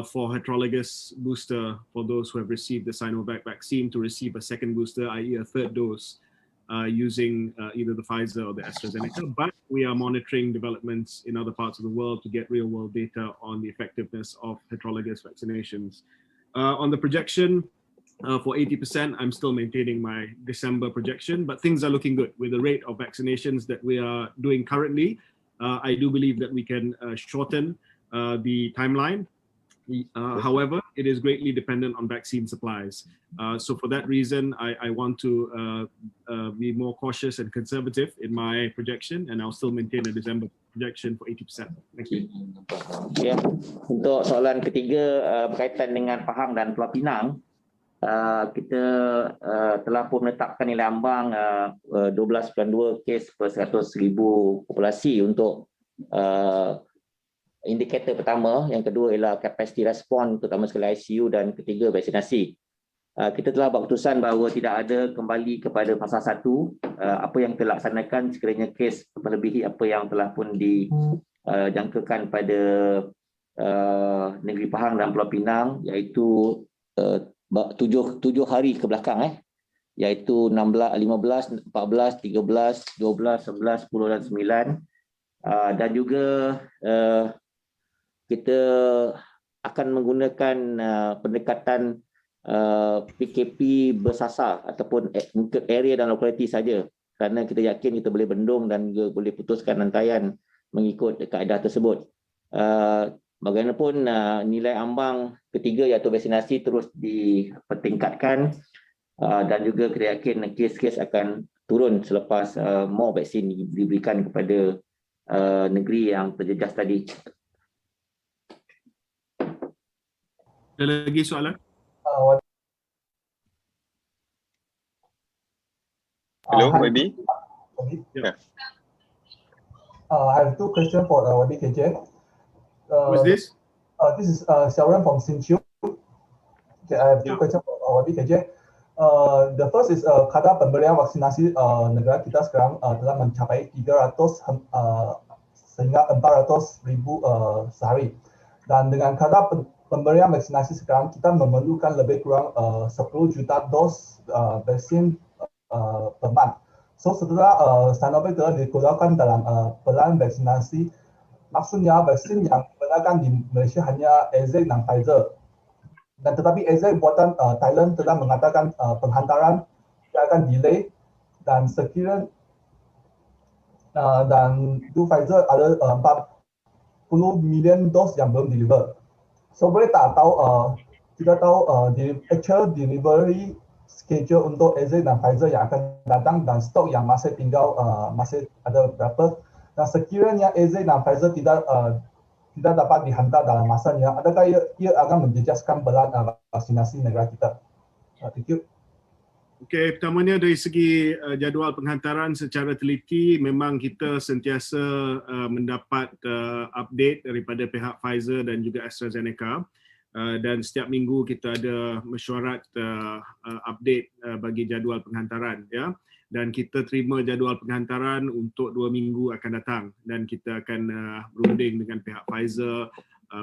[SPEAKER 1] for heterologous booster for those who have received the Sinovac vaccine to receive a second booster, i.e. a third dose, using either the Pfizer or the AstraZeneca, but we are monitoring developments in other parts of the world to get real-world data on the effectiveness of heterologous vaccinations. On the projection for 80%, I'm still maintaining my December projection, but things are looking good with the rate of vaccinations that we are doing currently. I do believe that we can shorten the timeline. However, it is greatly dependent on vaccine supplies. So for that reason, I want to be more cautious and conservative in my projection, and I'll still maintain a December projection for 80%. Thank you.
[SPEAKER 2] Ya, untuk soalan ketiga berkaitan dengan Pahang dan Pulau Pinang, kita telah pun menetapkan nilai ambang 12.2 kes per 100,000 populasi untuk indikator pertama, yang kedua ialah kapasiti respon, terutama sekali ICU, dan ketiga vaksinasi. Kita telah buat keputusan bahawa tidak ada kembali kepada fasa 1. Apa yang telah laksanakan sekiranya kes melebihi apa yang telah pun dijangkakan pada negeri Pahang dan Pulau Pinang, iaitu 7 hari ke belakang, iaitu 16, 15, 14, 13, 12, 11, 10 dan 9. Dan juga kita akan menggunakan pendekatan PKP bersasar ataupun area dan lokaliti saja, kerana kita yakin kita boleh bendung dan juga boleh putuskan rantaian mengikut kaedah tersebut. Bagaimanapun nilai ambang ketiga iaitu vaksinasi terus dipertingkatkan, dan juga kita yakin kes-kes akan turun selepas more vaksin diberikan kepada negeri yang terjejas tadi.
[SPEAKER 1] Ada lagi soalan?
[SPEAKER 4] Hello,
[SPEAKER 8] Hi.
[SPEAKER 4] YB.
[SPEAKER 1] Yeah.
[SPEAKER 8] I have two questions for YBKJ.
[SPEAKER 1] Who's this?
[SPEAKER 8] This is Xiaoran from Xinqiu. Okay, I have two questions for YBKJ. The first is kadar pemberian vaksinasi negara kita sekarang telah mencapai 300 sehingga 400,000 sehari. Dan dengan kadar pemberian vaksinasi sekarang, kita memerlukan lebih kurang 10 juta dos vaksin per month. So setelah Sinovac telah dikeluarkan dalam pelan vaksinasi, maksudnya vaksin yang digunakan di Malaysia hanya AZ dan Pfizer. Dan tetapi AZ buatan Thailand telah mengatakan penghantaran akan delay dan sekiranya dan Pfizer ada 40 million dos yang belum deliver. So boleh tak tahu kita tahu actual delivery schedule untuk AZ dan Pfizer yang akan datang dan stok yang masih tinggal masih ada berapa, dan sekiranya AZ dan Pfizer tidak dapat dihantar dalam masanya, adakah ia akan menjejaskan pelan vaksinasi negara kita? Thank you.
[SPEAKER 1] Okey, pertamanya dari segi jadual penghantaran secara teliti, memang kita sentiasa mendapat update daripada pihak Pfizer dan juga AstraZeneca, dan setiap minggu kita ada mesyuarat update bagi jadual penghantaran, ya. Dan kita terima jadual penghantaran untuk 2 minggu akan datang, dan kita akan berunding dengan pihak Pfizer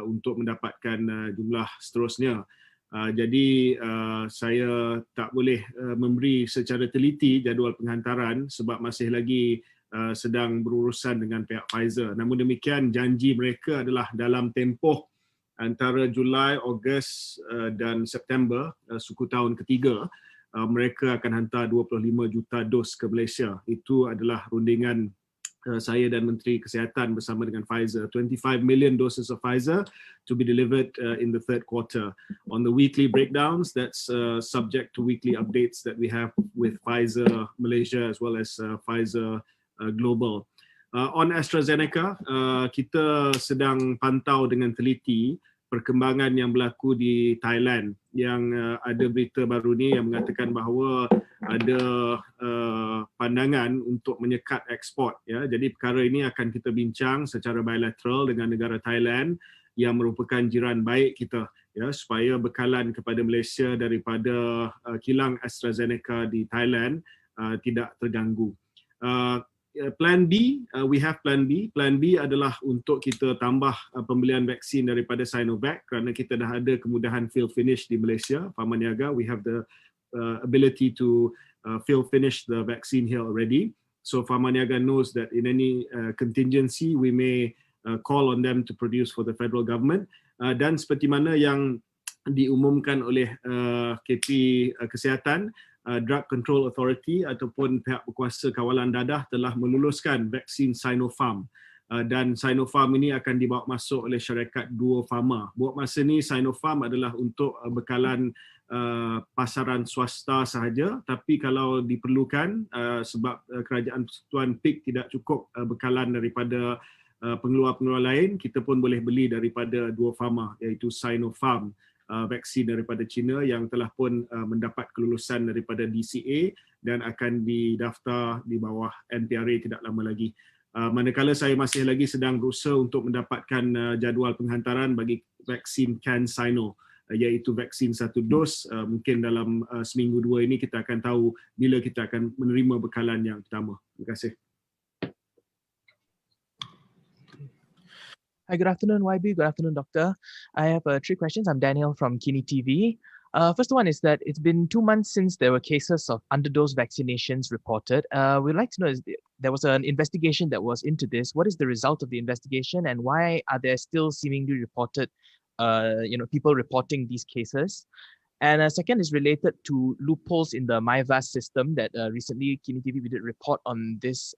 [SPEAKER 1] untuk mendapatkan jumlah seterusnya. Jadi saya tak boleh memberi secara teliti jadual penghantaran sebab masih lagi sedang berurusan dengan pihak Pfizer. Namun demikian, janji mereka adalah dalam tempoh antara Julai, Ogos dan September, suku tahun ketiga, mereka akan hantar 25 juta dos ke Malaysia. Itu adalah rundingan saya dan Menteri Kesihatan bersama dengan Pfizer. 25 million doses of Pfizer to be delivered in the third quarter. On the weekly breakdowns, that's subject to weekly updates that we have with Pfizer Malaysia as well as Pfizer Global. On AstraZeneca, kita sedang pantau dengan teliti perkembangan yang berlaku di Thailand, yang ada berita baru ni yang mengatakan bahawa ada pandangan untuk menyekat ekspor, ya. Jadi perkara ini akan kita bincang secara bilateral dengan negara Thailand yang merupakan jiran baik kita, ya, supaya bekalan kepada Malaysia daripada kilang AstraZeneca di Thailand tidak terganggu. Plan B, we have Plan B. Plan B adalah untuk kita tambah pembelian vaksin daripada Sinovac kerana kita dah ada kemudahan fill finish di Malaysia, Pamaniaga. We have the ability to fill finish the vaccine here already. So Pamaniaga knows that in any contingency we may call on them to produce for the federal government. Dan seperti mana yang diumumkan oleh KP Kesihatan, Drug Control Authority ataupun pihak berkuasa kawalan dadah telah meluluskan vaksin Sinopharm, dan Sinopharm ini akan dibawa masuk oleh syarikat Duo Pharma. Buat masa ni Sinopharm adalah untuk bekalan pasaran swasta sahaja, tapi kalau diperlukan sebab kerajaan Persekutuan PIK tidak cukup bekalan daripada pengeluar-pengeluar lain, kita pun boleh beli daripada Duo Pharma, iaitu Sinopharm, vaksin daripada China yang telah pun mendapat kelulusan daripada DCA dan akan didaftar di bawah NPRA tidak lama lagi. Manakala saya masih lagi sedang berusaha untuk mendapatkan jadual penghantaran bagi vaksin CanSino, iaitu vaksin 1 dos. Mungkin dalam seminggu 2 ini kita akan tahu bila kita akan menerima bekalan yang pertama. Terima kasih.
[SPEAKER 9] Hi, good afternoon, YB. Good afternoon, Doctor. I have 3 questions. I'm Daniel from Kini TV. First one is that it's been 2 months since there were cases of underdose vaccinations reported. We'd like to know, there was an investigation that was into this. What is the result of the investigation, and why are there still seemingly reported, people reporting these cases? And second is related to loopholes in the MyVAS system that recently Kini TV we did report on this.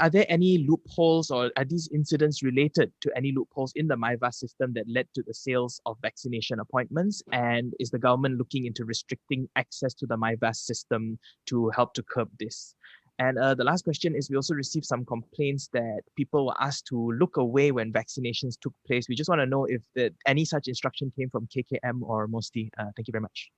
[SPEAKER 9] Are there any loopholes, or are these incidents related to any loopholes in the MyVAS system that led to the sales of vaccination appointments? And is the government looking into restricting access to the MyVAS system to help to curb this? And the last question is, we also received some complaints that people were asked to look away when vaccinations took place. We just want to know if any such instruction came from KKM or MOSTI. Thank you very much.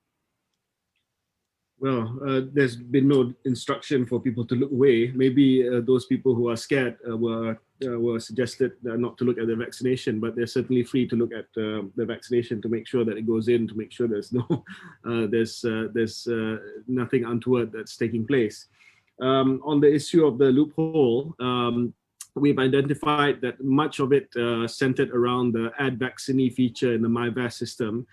[SPEAKER 1] Well, there's been no instruction for people to look away. Maybe those people who are scared were suggested not to look at the vaccination, but they're certainly free to look at the vaccination to make sure that it goes in, to make sure there's no, there's nothing untoward that's taking place. On the issue of the loophole, we've identified that much of it centered around the add vaccinee feature in the MyVAS system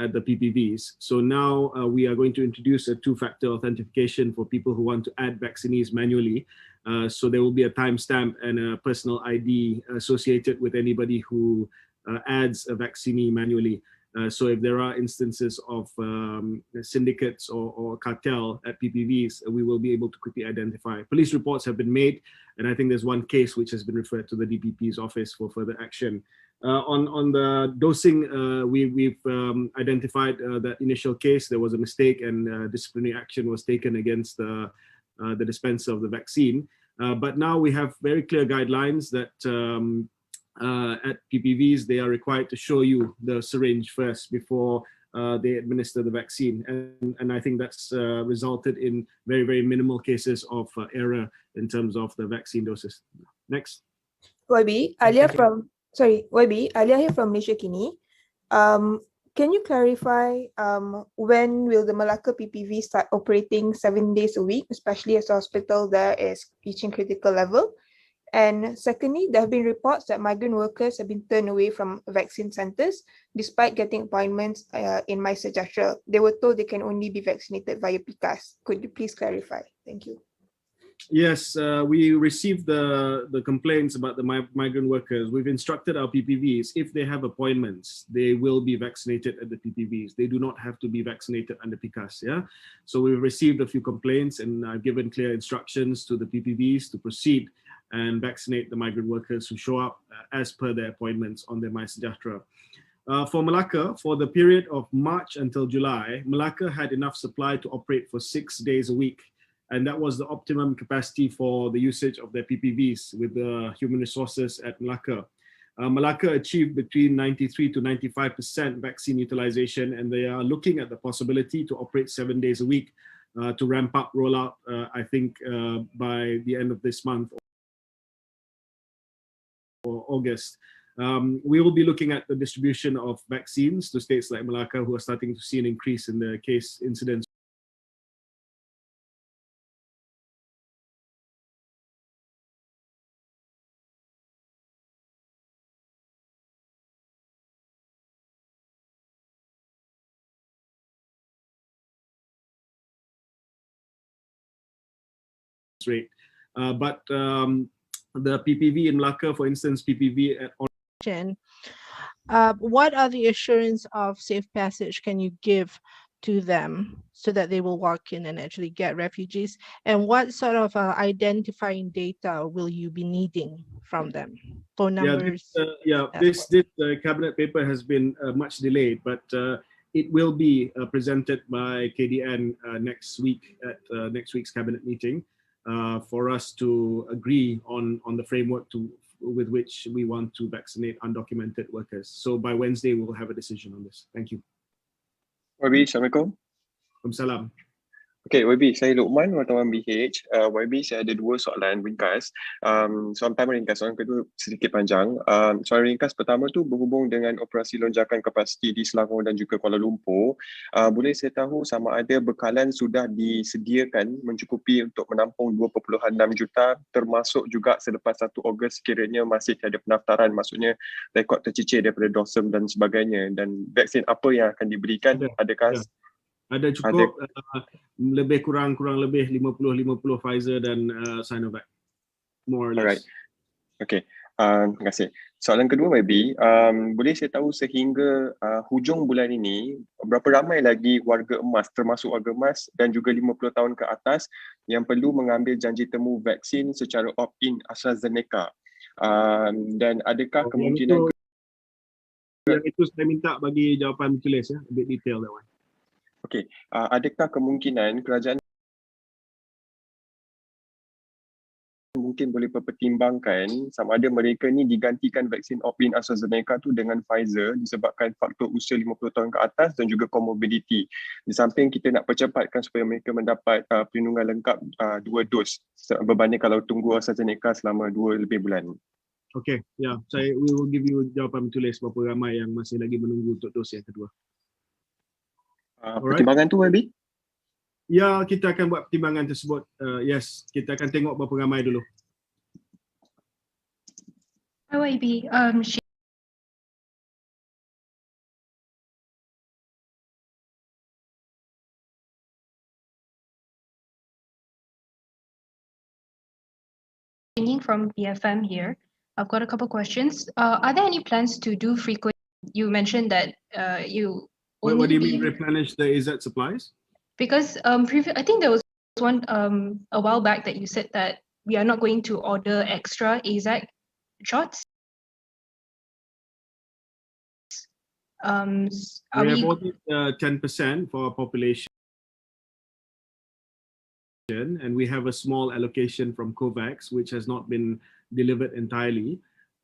[SPEAKER 1] at the PPVs. So now we are going to introduce a two-factor authentication for people who want to add vaccinees manually. So there will be a timestamp and a personal ID associated with anybody who adds a vaccinee manually. So if there are instances of syndicates or cartel at PPVs, we will be able to quickly identify. Police reports have been made, and I think there's one case which has been referred to the DPP's office for further action. On the dosing, we've identified that initial case, there was a mistake and disciplinary action was taken against the dispenser of the vaccine. But now we have very clear guidelines that at PPVs, they are required to show you the syringe first before they administer the vaccine. And I think that's resulted in very, very minimal cases of error in terms of the vaccine doses. Next.
[SPEAKER 10] YB, Alia here from Malaysia Kini. Can you clarify when will the Malacca PPV start operating 7 days a week, especially as the hospital there is reaching critical level? And secondly, there have been reports that migrant workers have been turned away from vaccine centers despite getting appointments in MySejahtera. They were told they can only be vaccinated via PICAS. Could you please clarify? Thank you.
[SPEAKER 1] Yes, we received the complaints about the migrant workers. We've instructed our PPVs, if they have appointments, they will be vaccinated at the PPVs. They do not have to be vaccinated under PICAS. Yeah? So we've received a few complaints and I've given clear instructions to the PPVs to proceed and vaccinate the migrant workers who show up as per their appointments on their MySejahtera. For Malacca, for the period of March until July, Malacca had enough supply to operate for 6 days a week. And that was the optimum capacity for the usage of their PPVs with the human resources at Malacca. Malacca achieved between 93 to 95% vaccine utilization, and they are looking at the possibility to operate 7 days a week to ramp up rollout, I think, by the end of this month or August. We will be looking at the distribution of vaccines to states like Malacca who are starting to see an increase in the case incidence. Rate. But the PPV in Malacca, for instance, PPV at
[SPEAKER 11] what are the assurance of safe passage can you give to them so that they will walk in and actually get refugees? And what sort of identifying data will you be needing from them? Phone numbers?
[SPEAKER 1] This cabinet paper has been much delayed, but it will be presented by KDN next week at next week's cabinet meeting. For us to agree on the framework with which we want to vaccinate undocumented workers. So by Wednesday, we will have a decision on this. Thank you.
[SPEAKER 4] YB, Assalamualaikum.
[SPEAKER 1] Waalaikumsalam.
[SPEAKER 4] Okay, YB, saya Luqman, wartawan BH. YB, saya ada 2 soalan ringkas. Soalan pertama ringkas, soalan kedua sedikit panjang. Soalan ringkas pertama tu berhubung dengan operasi lonjakan kapasiti di Selangor dan juga Kuala Lumpur. Boleh saya tahu sama ada bekalan sudah disediakan mencukupi untuk menampung 2.6 juta termasuk juga selepas 1 Ogos sekiranya masih ada pendaftaran, maksudnya rekod tercicir daripada DOSM dan sebagainya, dan vaksin apa yang akan diberikan? Adakah
[SPEAKER 1] ada cukup lebih kurang lebih 50-50 Pfizer dan Sinovac, more or less.
[SPEAKER 4] Alright. Okay. Terima kasih. Soalan kedua, YB, boleh saya tahu sehingga hujung bulan ini berapa ramai lagi warga emas, termasuk warga emas dan juga 50 tahun ke atas yang perlu mengambil janji temu vaksin secara opt-in AstraZeneca, dan adakah kemungkinan
[SPEAKER 1] itu saya minta bagi jawapan tulis, ya, a bit detail that one.
[SPEAKER 4] Okey, adakah kemungkinan kerajaan mungkin boleh pertimbangkan sama ada mereka ni digantikan vaksin opt-in AstraZeneca tu dengan Pfizer disebabkan faktor usia 50 tahun ke atas dan juga comorbidity. Di samping kita nak percepatkan supaya mereka mendapat perlindungan lengkap 2 dos berbanding kalau tunggu AstraZeneca selama 2 lebih bulan.
[SPEAKER 1] Okey, ya, we will give you jawapan tulis berapa ramai yang masih lagi menunggu untuk dos yang kedua.
[SPEAKER 4] Pertimbangan tu, YB?
[SPEAKER 1] Ya, kita akan buat pertimbangan tersebut. Yes, kita akan tengok berapa ramai dulu.
[SPEAKER 12] YB, from BFM here. I've got a couple questions. Are there any plans to do frequent? You mentioned that you only
[SPEAKER 1] What do you mean replenish the AZ supplies?
[SPEAKER 12] because I think there was one a while back that you said that we are not going to order extra AZ shots. Are
[SPEAKER 1] We have
[SPEAKER 12] we
[SPEAKER 1] ordered 10% for our population, and we have a small allocation from COVAX, which has not been delivered entirely.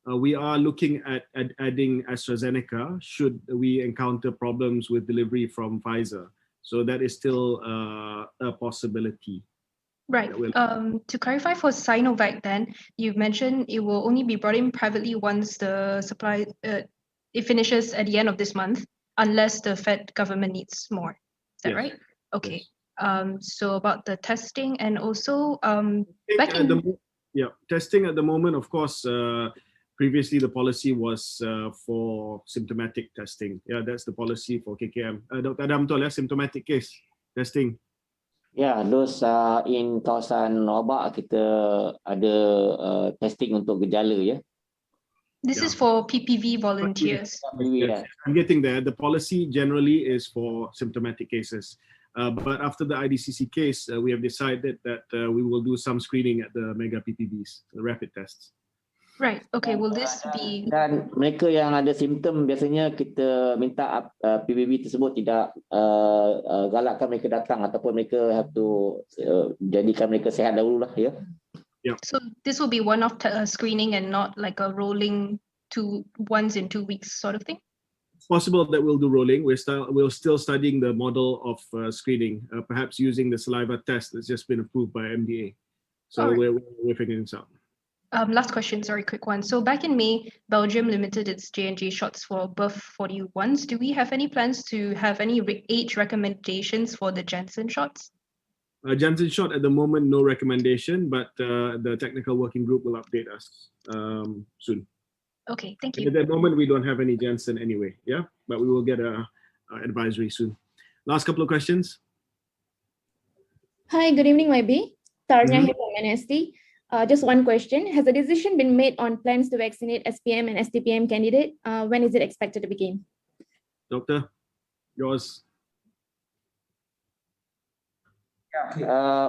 [SPEAKER 1] We are looking at adding AstraZeneca should we encounter problems with delivery from Pfizer. So that is still a possibility.
[SPEAKER 12] right? To clarify for Sinovac, then you mentioned it will only be brought in privately once the supply it finishes at the end of this month, unless the Fed government needs more. Is that
[SPEAKER 1] Yes.
[SPEAKER 12] right? Okay.
[SPEAKER 1] Yes.
[SPEAKER 12] So about the testing and also back
[SPEAKER 1] At
[SPEAKER 12] in
[SPEAKER 1] testing at the moment, of course, previously the policy was for symptomatic testing. Yeah, that's the policy for KKM. Dr. Adam betul ya, symptomatic case testing.
[SPEAKER 2] Ya, those in kawasan wabak kita ada testing untuk gejala ya.
[SPEAKER 12] this is for PPV volunteers.
[SPEAKER 1] Yes, I'm getting there. The policy generally is for symptomatic cases. But after the IDCC case, we have decided that we will do some screening at the mega PPVs, the rapid tests.
[SPEAKER 12] Right. Okay. Will this be?
[SPEAKER 2] Dan mereka yang ada simptom biasanya kita minta PBB tersebut tidak galakkan mereka datang ataupun mereka have to jadikan mereka sihat dahulu lah ya.
[SPEAKER 1] Yeah.
[SPEAKER 12] So this will be one-off screening and not like a rolling once in 2 weeks sort of thing?
[SPEAKER 1] It's possible that we'll do rolling. We're still studying the model of screening, perhaps using the saliva test that's just been approved by MDA. So we're figuring this out.
[SPEAKER 12] Last question, sorry, quick one. So back in May, Belgium limited its J&J shots for above 41s. Do we have any plans to have any age recommendations for the Janssen shots?
[SPEAKER 1] Janssen shot at the moment, no recommendation, but the technical working group will update us soon.
[SPEAKER 12] Okay, thank you.
[SPEAKER 1] At the moment, we don't have any Janssen anyway, yeah, but we will get a advisory soon. Last couple of questions.
[SPEAKER 13] Hi, good evening, YB. Tarnya here from NST. Just one question. Has a decision been made on plans to vaccinate SPM and STPM candidate? When is it expected to begin?
[SPEAKER 1] Doctor, yours.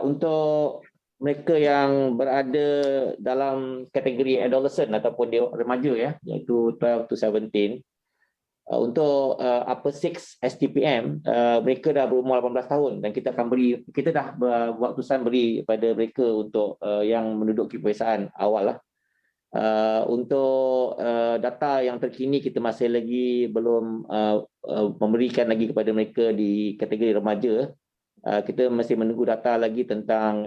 [SPEAKER 2] Untuk mereka yang berada dalam kategori adolescent ataupun dia remaja ya, iaitu 12 to 17, untuk upper 6 STPM, mereka dah berumur 18 tahun dan kita dah buat keputusan beri kepada mereka untuk yang menduduki peperiksaan awal lah. Untuk data yang terkini kita masih lagi belum memberikan lagi kepada mereka di kategori remaja. Kita masih menunggu data lagi tentang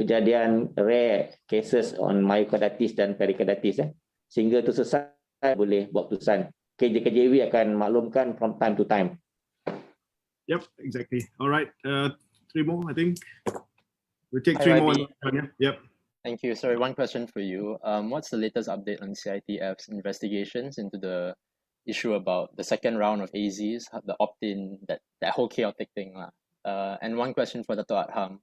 [SPEAKER 2] kejadian rare cases on myocarditis dan pericarditis sehingga itu selesai boleh buat keputusan. KJKJW akan maklumkan from time to time.
[SPEAKER 1] Yep, exactly. All right, 3 more, I think. We'll take 3 more. Yep.
[SPEAKER 14] Thank you. Sorry, one question for you. What's the latest update on CITF's investigations into the issue about the second round of AZs, the opt-in, that whole chaotic thing? And one question for Dr. Adham.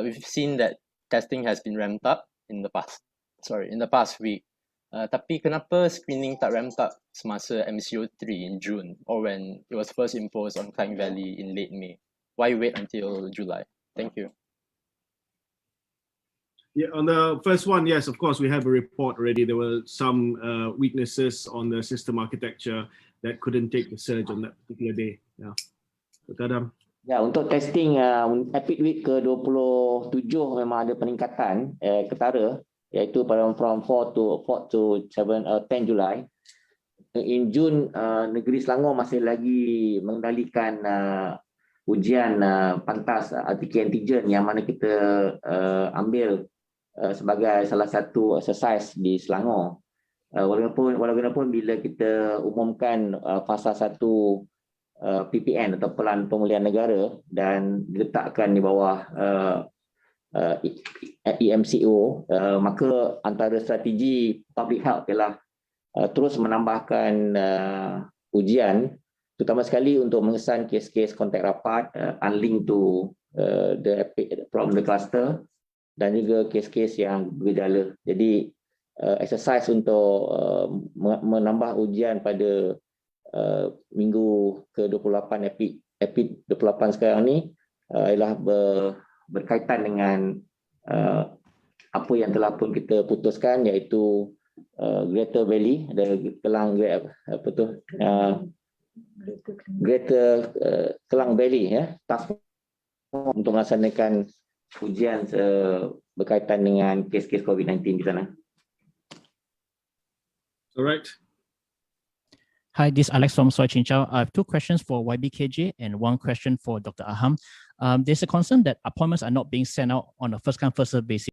[SPEAKER 14] We've seen that testing has been ramped up in the past week. Tapi kenapa screening tak ramped up semasa MCO3 in June or when it was first imposed on Klang Valley in late May? Why wait until July? Thank you.
[SPEAKER 1] Yeah, on the first one, yes, of course, we have a report already. There were some weaknesses on the system architecture that couldn't take the surge on that particular day. Yeah. Dr. Adam.
[SPEAKER 2] Ya, untuk testing Epic Week ke-27 memang ada peningkatan ketara, iaitu from 4 to 10 Julai. In June, negeri Selangor masih lagi mengendalikan ujian pantas antigen yang mana kita ambil sebagai salah satu exercise di Selangor. Walaupun bila kita umumkan fasa 1 PPN atau Pelan Pemulihan Negara dan diletakkan di bawah EMCO, maka antara strategi public health ialah terus menambahkan ujian, terutama sekali untuk mengesan kes-kes kontak rapat, unlinked to from the cluster, dan juga kes-kes yang bergejala. Jadi exercise untuk menambah ujian pada minggu ke-28 EPID 28 sekarang ni ialah berkaitan dengan apa yang telah pun kita putuskan, iaitu Greater Valley, ada Kelang Greater Kelang Valley task untuk melaksanakan ujian berkaitan dengan kes-kes COVID-19 di sana.
[SPEAKER 1] Alright.
[SPEAKER 15] Hi, this is Alex from Soy Chinchao. I have two questions for YBKJ and one question for Dr. Aham. There's a concern that appointments are not being sent out on a first-come, first-served basis.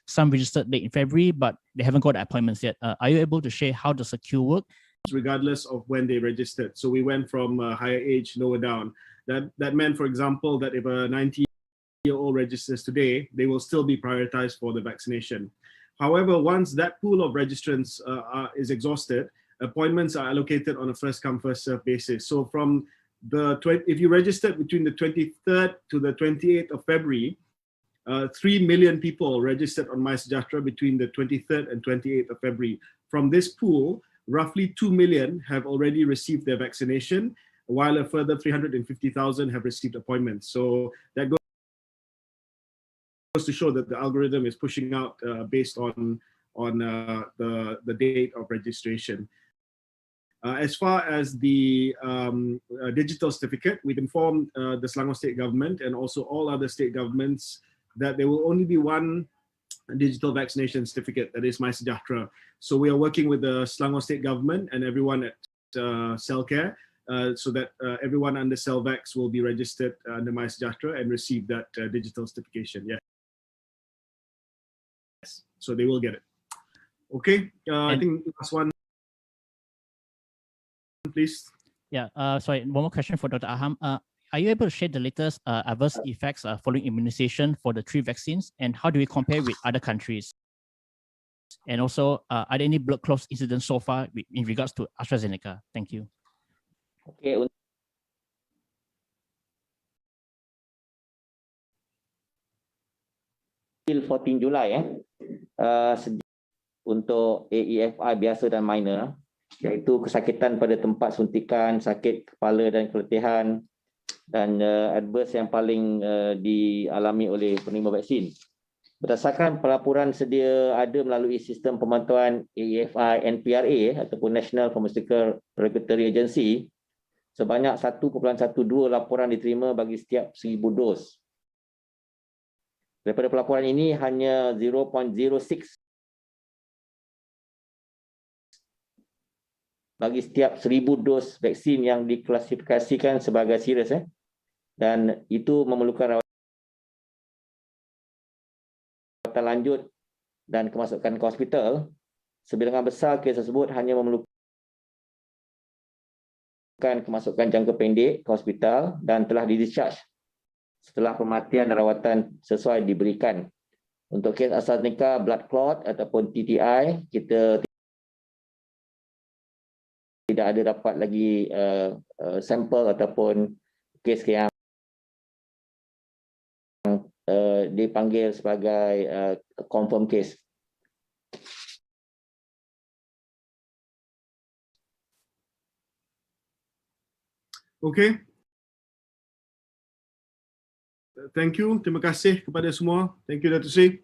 [SPEAKER 15] Some registered late in February, but they haven't got appointments yet. Are you able to share how does the queue work?
[SPEAKER 1] Regardless of when they registered. So we went from higher age, lower down. That meant, for example, that if a 90-year-old registers today, they will still be prioritized for the vaccination. However, once that pool of registrants is exhausted, appointments are allocated on a first-come, first-served basis. So from if you registered between the 23rd to the 28th of February, 3 million people registered on MySejahtera between the 23rd and 28th of February. From this pool, roughly 2 million have already received their vaccination, while a further 350,000 have received appointments. So that goes to show that the algorithm is pushing out based on the date of registration. As far as the digital certificate, we've informed the Selangor State Government and also all other state governments that there will only be one digital vaccination certificate, that is MySejahtera. So we are working with the Selangor State Government and everyone at Cellcare so that everyone under Cellvax will be registered under MySejahtera and receive that digital certification. Yes. So they will get it. Okay, I think last one, please.
[SPEAKER 15] Yeah, sorry, one more question for Dr. Aham. Are you able to share the latest adverse effects following immunization for the 3 vaccines, and how do we compare with other countries? And also, are there any blood clots incidents so far in regards to AstraZeneca? Thank you.
[SPEAKER 2] Okay. Till 14 Julai untuk AEFI biasa dan minor, iaitu kesakitan pada tempat suntikan, sakit kepala dan keletihan, dan adverse yang paling dialami oleh penerima vaksin. Berdasarkan pelaporan sedia ada melalui sistem pemantauan AEFI NPRA ataupun National Pharmaceutical Regulatory Agency, sebanyak 1.12 laporan diterima bagi setiap 1,000 dos. Daripada pelaporan ini hanya 0.06 bagi setiap 1,000 dos vaksin yang diklasifikasikan sebagai serius, dan itu memerlukan rawatan lanjut dan kemasukan ke hospital. Sebilangan besar kes tersebut hanya memerlukan kemasukan jangka pendek ke hospital dan telah di-discharge setelah pematian dan rawatan sesuai diberikan. Untuk kes AstraZeneca blood clot ataupun TTI, kita tidak ada dapat lagi sampel ataupun kes yang dipanggil sebagai confirm case.
[SPEAKER 1] Okay. Thank you. Terima kasih kepada semua. Thank you, Datuk Sri.